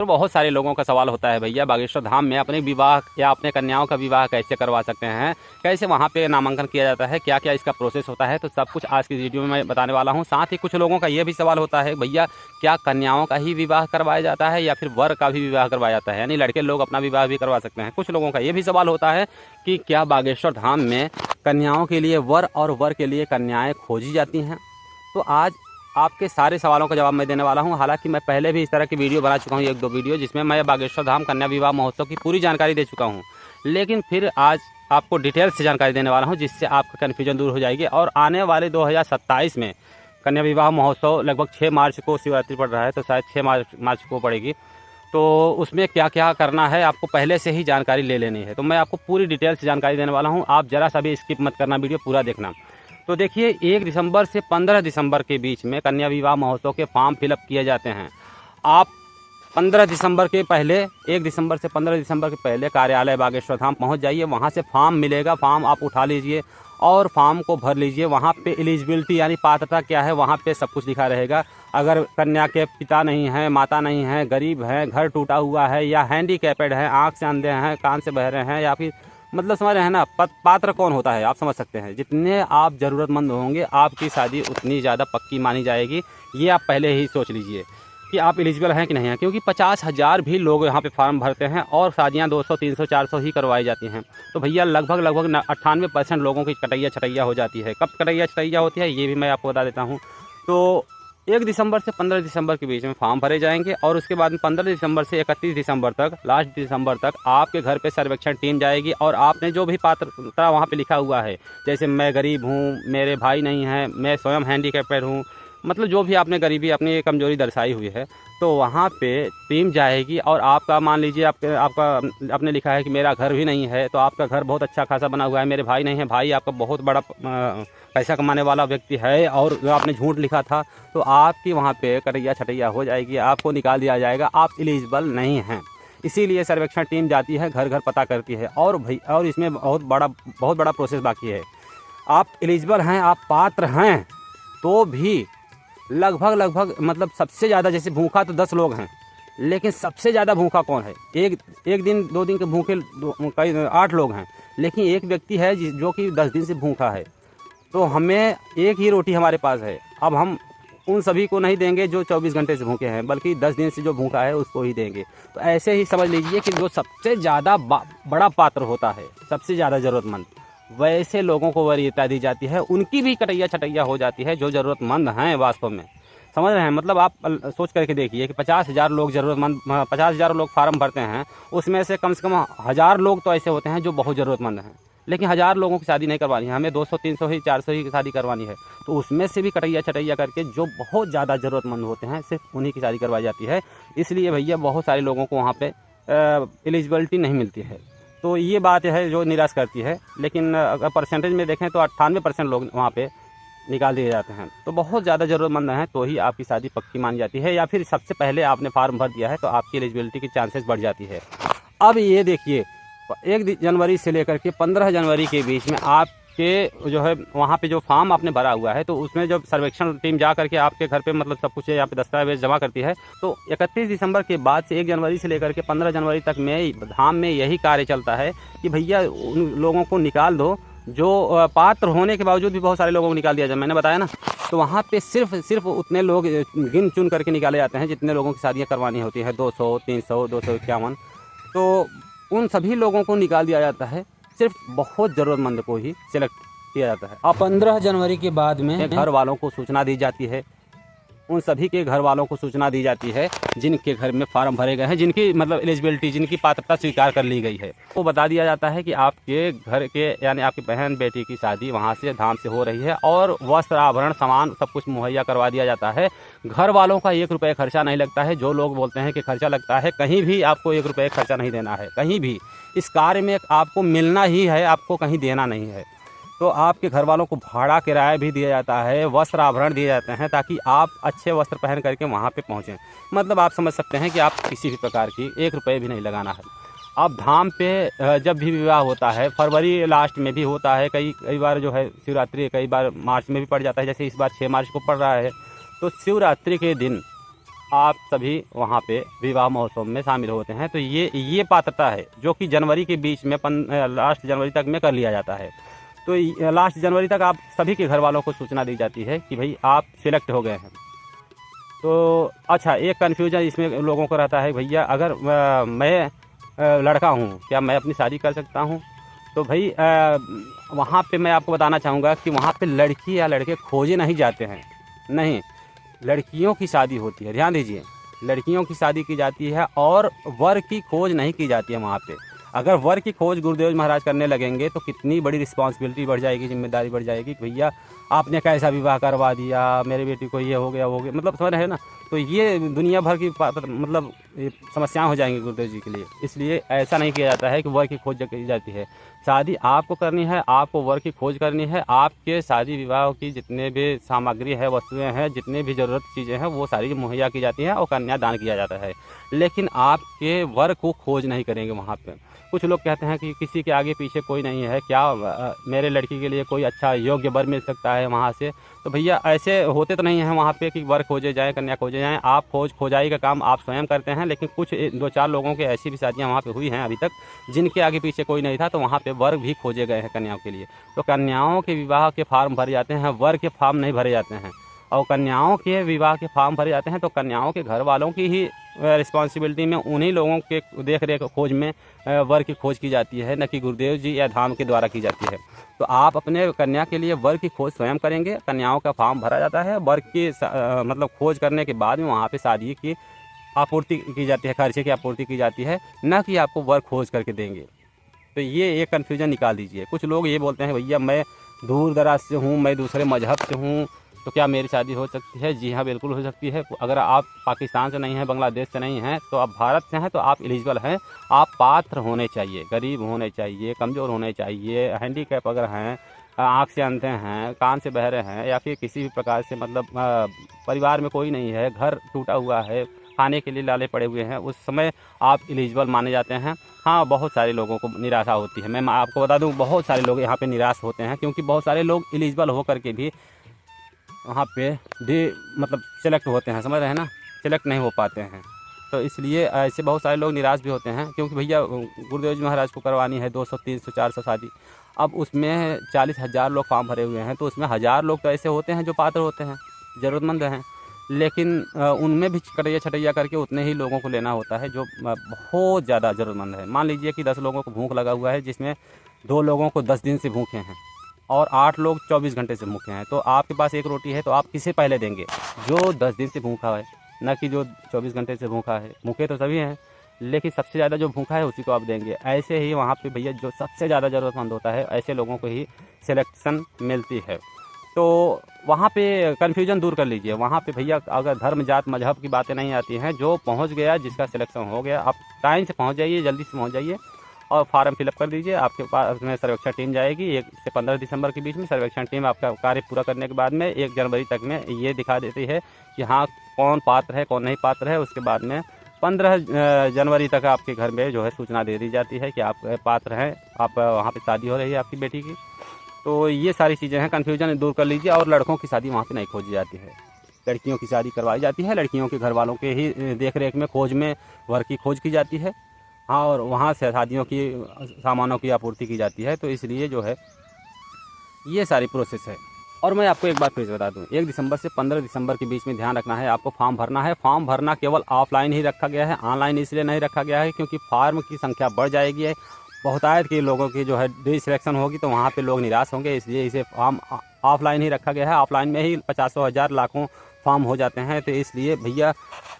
तो बहुत सारे लोगों का सवाल होता है भैया बागेश्वर धाम में अपने विवाह या अपने कन्याओं का विवाह कैसे करवा सकते हैं, कैसे वहाँ पे नामांकन किया जाता है, क्या क्या इसका प्रोसेस होता है। तो सब कुछ आज की वीडियो में मैं बताने वाला हूँ। साथ ही कुछ लोगों का ये भी सवाल होता है भैया क्या कन्याओं का ही विवाह करवाया जाता है या फिर वर का भी विवाह करवाया जाता है, यानी लड़के लोग अपना विवाह भी करवा सकते हैं। कुछ लोगों का ये भी सवाल होता है कि क्या बागेश्वर धाम में कन्याओं के लिए वर और वर के लिए कन्याएँ खोजी जाती हैं। तो आज आपके सारे सवालों का जवाब मैं देने वाला हूं। हालांकि मैं पहले भी इस तरह की वीडियो बना चुका हूं, एक दो वीडियो, जिसमें मैं बागेश्वर धाम कन्या विवाह महोत्सव की पूरी जानकारी दे चुका हूं। लेकिन फिर आज आपको डिटेल से जानकारी देने वाला हूं, जिससे आपका कन्फ्यूजन दूर हो जाएगी। और आने वाले 2027 में कन्या विवाह महोत्सव लगभग 6 मार्च को शिवरात्रि पड़ रहा है, तो शायद 6 मार्च को पड़ेगी। तो उसमें क्या क्या करना है आपको पहले से ही जानकारी ले लेनी है। तो मैं आपको पूरी डिटेल से जानकारी देने वाला हूँ, आप ज़रा सा भी स्किप मत करना, वीडियो पूरा देखना। तो देखिए 1 दिसंबर से 15 दिसंबर के बीच में कन्या विवाह महोत्सव के फॉर्म फिलअप किए जाते हैं। आप 15 दिसंबर के पहले 1 दिसंबर से 15 दिसंबर के पहले कार्यालय बागेश्वर धाम पहुंच जाइए। वहां से फॉर्म मिलेगा, फॉर्म आप उठा लीजिए और फॉर्म को भर लीजिए। वहां पे एलिजिबिलिटी यानी पात्रता क्या है वहां पे सब कुछ लिखा रहेगा। अगर कन्या के पिता नहीं हैं, माता नहीं है, गरीब हैं, घर टूटा हुआ है या हैंडीकैपेड है, आँख से अंधे हैं, कान से बहरे हैं, या फिर मतलब समझ रहे हैं ना, पात्र कौन होता है आप समझ सकते हैं। जितने आप ज़रूरतमंद होंगे आपकी शादी उतनी ज़्यादा पक्की मानी जाएगी। ये आप पहले ही सोच लीजिए कि आप एलिजिबल हैं कि नहीं हैं, क्योंकि 50,000 भी लोग यहाँ पे फॉर्म भरते हैं और शादियाँ 200, 300, 400 ही करवाई जाती हैं। तो भैया लगभग 98% लोगों की कटैया छटैया हो जाती है। कब कटैया छटैया होती है ये भी मैं आपको बता देता हूँ। तो 1 दिसंबर से 15 दिसंबर के बीच में फॉर्म भरे जाएंगे और उसके बाद में 15 दिसंबर से 31 दिसंबर तक, लास्ट दिसंबर तक आपके घर पे सर्वेक्षण टीम जाएगी। और आपने जो भी पात्रता वहाँ पे लिखा हुआ है, जैसे मैं गरीब हूँ, मेरे भाई नहीं हैं, मैं स्वयं हैंडीकैपेड हूँ, मतलब जो भी आपने गरीबी अपनी कमजोरी दर्शाई हुई है, तो वहाँ पे टीम जाएगी। और आपका मान लीजिए आपका आपने लिखा है कि मेरा घर भी नहीं है, तो आपका घर बहुत अच्छा खासा बना हुआ है, मेरे भाई नहीं है, भाई आपका बहुत बड़ा पैसा कमाने वाला व्यक्ति है और आपने झूठ लिखा था, तो आपकी वहाँ पे कटैया छटैया हो जाएगी, आपको निकाल दिया जाएगा, आप एलिजिबल नहीं हैं। इसीलिए सर्वेक्षण टीम जाती है, घर घर पता करती है। और इसमें बहुत बड़ा प्रोसेस बाकी है। आप एलिजिबल हैं, आप पात्र हैं, तो भी लगभग मतलब सबसे ज़्यादा, जैसे भूखा तो 10 लोग हैं, लेकिन सबसे ज़्यादा भूखा कौन है? एक दिन 2 दिन के भूखे कई 8 लोग हैं, लेकिन एक व्यक्ति है जो कि 10 दिन से भूखा है। तो हमें एक ही रोटी हमारे पास है। अब हम उन सभी को नहीं देंगे जो 24 घंटे से भूखे हैं, बल्कि 10 दिन से जो भूखा है उसको ही देंगे। तो ऐसे ही समझ लीजिए कि जो सबसे ज़्यादा बड़ा पात्र होता है, सबसे ज़्यादा ज़रूरतमंद, वैसे लोगों को वरीयता दी जाती है। उनकी भी कटैया छटैया हो जाती है जो ज़रूरतमंद हैं वास्तव में, समझ रहे हैं। मतलब आप सोच करके देखिए कि 50,000 लोग ज़रूरतमंद, 50,000 लोग फार्म भरते हैं, उसमें से कम 1000 लोग तो ऐसे होते हैं जो बहुत ज़रूरतमंद हैं। लेकिन 1000 लोगों की शादी नहीं करवानी है, हमें 200, 300 ही, 400 ही की शादी करवानी है। तो उसमें से भी कटैया छटैया करके जो बहुत ज़्यादा ज़रूरतमंद होते हैं सिर्फ उन्हीं की शादी करवाई जाती है। इसलिए भैया बहुत सारे लोगों को वहाँ पे एलिजिबिलिटी नहीं मिलती है। तो ये बात है जो निराश करती है। लेकिन अगर परसेंटेज में देखें तो 98% लोग वहाँ पे निकाल दिए जाते हैं। तो बहुत ज़्यादा ज़रूरतमंद हैं तो ही आपकी शादी पक्की मानी जाती है, या फिर सबसे पहले आपने फार्म भर दिया है तो आपकी एलिजिबिलिटी की चांसेस बढ़ जाती है। अब ये देखिए 1 जनवरी से लेकर के 15 जनवरी के बीच में आपके जो है वहाँ पे जो फॉर्म आपने भरा हुआ है, तो उसमें जब सर्वेक्षण टीम जा करके आपके घर पे मतलब सब कुछ यहाँ पे दस्तावेज जमा करती है, तो 31 दिसंबर के बाद से 1 जनवरी से लेकर के 15 जनवरी तक में धाम में यही कार्य चलता है कि भैया उन लोगों को निकाल दो जो पात्र होने के बावजूद भी बहुत सारे लोगों को निकाल दिया जाए। मैंने बताया ना, तो वहाँ पे सिर्फ उतने लोग गिन चुन करके निकाले जाते हैं जितने लोगों की शादियाँ करवानी होती हैं, 200, 300, 251। तो उन सभी लोगों को निकाल दिया जाता है, सिर्फ बहुत ज़रूरतमंद को ही सिलेक्ट किया जाता है। अब 15 जनवरी के बाद में घर वालों को सूचना दी जाती है, उन सभी के घर वालों को सूचना दी जाती है जिनके घर में फार्म भरे गए हैं, जिनकी मतलब एलिजिबिलिटी, जिनकी पात्रता स्वीकार कर ली गई है। वो बता दिया जाता है कि आपके घर के यानी आपकी बहन बेटी की शादी वहाँ से धाम से हो रही है और वस्त्र आभरण सामान सब कुछ मुहैया करवा दिया जाता है। घर वालों का 1 रुपये खर्चा नहीं लगता है। जो लोग बोलते हैं कि खर्चा लगता है, कहीं भी आपको 1 रुपये खर्चा नहीं देना है। कहीं भी इस कार्य में आपको मिलना ही है, आपको कहीं देना नहीं है। तो आपके घर वालों को भाड़ा किराया भी दिया जाता है, वस्त्र आभरण दिए जाते हैं ताकि आप अच्छे वस्त्र पहन करके वहाँ पे पहुँचें। मतलब आप समझ सकते हैं कि आप किसी भी प्रकार की 1 रुपये भी नहीं लगाना है। अब धाम पे जब भी विवाह होता है, फरवरी लास्ट में भी होता है, कई बार जो है शिवरात्रि कई बार मार्च में भी पड़ जाता है, जैसे इस बार 6 मार्च को पड़ रहा है। तो शिवरात्रि के दिन आप सभी वहाँ पे विवाह महोत्सव में शामिल होते हैं। तो ये पात्रता है जो कि जनवरी के बीच में लास्ट जनवरी तक में कर लिया जाता है। तो लास्ट जनवरी तक आप सभी के घर वालों को सूचना दी जाती है कि भाई आप सिलेक्ट हो गए हैं। तो अच्छा, एक कन्फ्यूजन इसमें लोगों को रहता है, भैया अगर मैं लड़का हूँ, क्या मैं अपनी शादी कर सकता हूँ? तो भाई वहाँ पे मैं आपको बताना चाहूँगा कि वहाँ पे लड़की या लड़के खोजे नहीं जाते हैं, नहीं, लड़कियों की शादी होती है। ध्यान दीजिए, लड़कियों की शादी की जाती है और वर की खोज नहीं की जाती है वहाँ पे। अगर वर की खोज गुरुदेव महाराज करने लगेंगे तो कितनी बड़ी रिस्पॉन्सिबिलिटी बढ़ जाएगी, जिम्मेदारी बढ़ जाएगी कि भैया आपने कैसा विवाह करवा दिया, मेरे बेटी को ये हो गया मतलब समझ रहे हैं ना। तो ये दुनिया भर की मतलब समस्याएं हो जाएंगी गुरुदेव जी के लिए। इसलिए ऐसा नहीं किया जाता है कि वर की खोज की जाती है। शादी आपको करनी है, आपको वर की खोज करनी है। आपके शादी विवाह की जितने भी सामग्री है, वस्तुएं हैं, जितने भी ज़रूरत चीज़ें हैं, वो सारी मुहैया की जाती हैं और कन्यादान किया जाता है। लेकिन आपके वर को खोज नहीं करेंगे वहाँ पे। कुछ लोग कहते हैं कि किसी के आगे पीछे कोई नहीं है, क्या मेरे लड़की के लिए कोई अच्छा योग्य वर मिल सकता है वहाँ से? तो भैया ऐसे होते तो नहीं हैं वहाँ पे कि वर खोजे जाए, कन्या खोजे जाएँ। आप खोजाई का काम आप स्वयं करते हैं, लेकिन कुछ 2-4 लोगों की ऐसी भी शादियाँ वहाँ पे हुई हैं अभी तक, जिनके आगे पीछे कोई नहीं था, तो वहाँ पे वर भी खोजे गए हैं कन्याओं के लिए। तो कन्याओं के विवाह के फॉर्म भरे जाते हैं, वर के फॉर्म नहीं भरे जाते हैं। और कन्याओं के विवाह के फॉर्म भरे जाते हैं तो कन्याओं के घर वालों की ही रिस्पॉन्सिबिलिटी में, उन्हीं लोगों के देख रेख खोज में वर की खोज की जाती है, न कि गुरुदेव जी या धाम के द्वारा की जाती है। तो आप अपने कन्या के लिए वर की खोज स्वयं करेंगे, कन्याओं का फॉर्म भरा जाता है, वर की मतलब खोज करने के बाद में वहाँ पे शादी की आपूर्ति की जाती है, खर्चे की आपूर्ति की जाती है, न कि आपको वर खोज करके देंगे। तो ये एक कन्फ्यूजन निकाल दीजिए। कुछ लोग ये बोलते हैं भैया मैं दूर दराज से हूँ, मैं दूसरे मजहब से हूँ, तो क्या मेरी शादी हो सकती है? जी हाँ, बिल्कुल हो सकती है। अगर आप पाकिस्तान से नहीं हैं, बांग्लादेश से नहीं हैं, तो आप भारत से हैं, तो आप एलिजिबल हैं। आप पात्र होने चाहिए, गरीब होने चाहिए, कमज़ोर होने चाहिए, हैंडीकैप अगर हैं, आँख से अंधे हैं, कान से बहरे हैं, या फिर किसी भी प्रकार से मतलब परिवार में कोई नहीं है, घर टूटा हुआ है, खाने के लिए लाले पड़े हुए हैं, उस समय आप एलिजिबल माने जाते हैं। हाँ, बहुत सारे लोगों को निराशा होती है। मैं आपको बता दूँ, बहुत सारे लोग यहाँ पे निराश होते हैं, क्योंकि बहुत सारे लोग एलिजिबल होकर के भी वहाँ पे मतलब सेलेक्ट होते हैं, समझ रहे हैं ना, सेलेक्ट नहीं हो पाते हैं। तो इसलिए ऐसे बहुत सारे लोग निराश भी होते हैं, क्योंकि भैया गुरुदेव जी महाराज को करवानी है 200, 300, 400 शादी। अब उसमें 40,000 लोग फॉर्म भरे हुए हैं, तो उसमें 1000 लोग तो ऐसे होते हैं जो पात्र होते हैं, ज़रूरतमंद हैं। लेकिन उनमें भी कटैया छटैया करके उतने ही लोगों को लेना होता है जो बहुत ज़्यादा ज़रूरतमंद है। मान लीजिए कि 10 लोगों को भूख लगा हुआ है, जिसमें 2 लोगों को 10 दिन से भूखे हैं और 8 लोग 24 घंटे से भूखे हैं। तो आपके पास 1 रोटी है, तो आप किसे पहले देंगे? जो 10 दिन से भूखा है, ना कि जो 24 घंटे से भूखा है। भूखे तो सभी हैं, लेकिन सबसे ज़्यादा जो भूखा है उसी को आप देंगे। ऐसे ही वहाँ पे भैया जो सबसे ज़्यादा ज़रूरतमंद होता है, ऐसे लोगों को ही सिलेक्शन मिलती है। तो वहाँ पे कन्फ्यूजन दूर कर लीजिए। वहाँ पे भैया अगर धर्म, जात, मज़हब की बातें नहीं आती हैं, जो पहुँच गया, जिसका सिलेक्शन हो गया, आप टाइम से पहुँच जाइए, जल्दी से पहुँच जाइए और फार्म फिलअप कर दीजिए। आपके पास में सर्वेक्षण टीम जाएगी 1 से 15 दिसंबर के बीच में। सर्वेक्षण टीम आपका कार्य पूरा करने के बाद में 1 जनवरी तक में ये दिखा देती है कि हाँ, कौन पात्र है, कौन नहीं पात्र है। उसके बाद में 15 जनवरी तक आपके घर में जो है सूचना दे दी जाती है कि आप पात्र हैं, आप वहाँ पे शादी हो रही है आपकी बेटी की। तो ये सारी चीज़ें हैं, कन्फ्यूजन दूर कर लीजिए। और लड़कों की शादी वहाँ पे नहीं खोजी जाती है, लड़कियों की शादी करवाई जाती है। लड़कियों के घर वालों के ही देख रेख में, खोज में वर की खोज की जाती है। हाँ, और वहाँ से शादियों की सामानों की आपूर्ति की जाती है। तो इसलिए जो है ये सारी प्रोसेस है। और मैं आपको एक बात फिर से बता दूँ, 1 दिसंबर से 15 दिसंबर के बीच में ध्यान रखना है, आपको फॉर्म भरना है। फॉर्म भरना केवल ऑफलाइन ही रखा गया है, ऑनलाइन इसलिए नहीं रखा गया है क्योंकि फार्म की संख्या बढ़ जाएगी। बहुतायत के लोगों की जो है सिलेक्शन होगी, तो वहाँ पे लोग निराश होंगे, इसलिए इसे फॉर्म ऑफलाइन ही रखा गया है। ऑफलाइन में ही 50 हज़ार लाखों फॉर्म हो जाते हैं, तो इसलिए भैया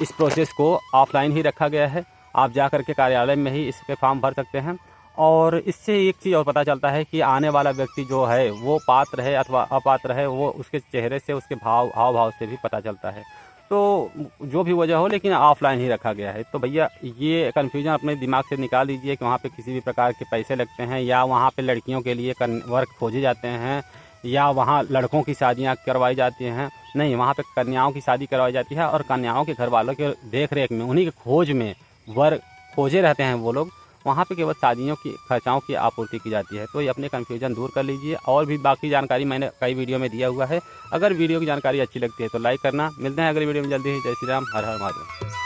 इस प्रोसेस को ऑफलाइन ही रखा गया है। आप जा कर के कार्यालय में ही इस पे फॉर्म भर सकते हैं। और इससे एक चीज़ और पता चलता है कि आने वाला व्यक्ति जो है वो पात्र है अथवा अपात्र है, वो उसके चेहरे से, उसके हाव भाव से भी पता चलता है। तो जो भी वजह हो, लेकिन ऑफलाइन ही रखा गया है। तो भैया ये कन्फ्यूजन अपने दिमाग से निकाल दीजिए कि वहाँ पे किसी भी प्रकार के पैसे लगते हैं, या वहाँ पे लड़कियों के लिए वर्क खोजे जाते हैं, या वहाँ लड़कों की शादियाँ करवाई जाती हैं। नहीं, वहाँ पे कन्याओं की शादी करवाई जाती है और कन्याओं के घर वालों के देख रेख में, उन्हीं के खोज में वर खोजे रहते हैं वो लोग। वहाँ पे केवल शादियों की खर्चाओं की आपूर्ति की जाती है। तो ये अपने कन्फ्यूजन दूर कर लीजिए। और भी बाकी जानकारी मैंने कई वीडियो में दिया हुआ है। अगर वीडियो की जानकारी अच्छी लगती है तो लाइक करना। मिलते हैं अगली वीडियो में जल्दी ही। जय श्री राम, हर हर महादेव।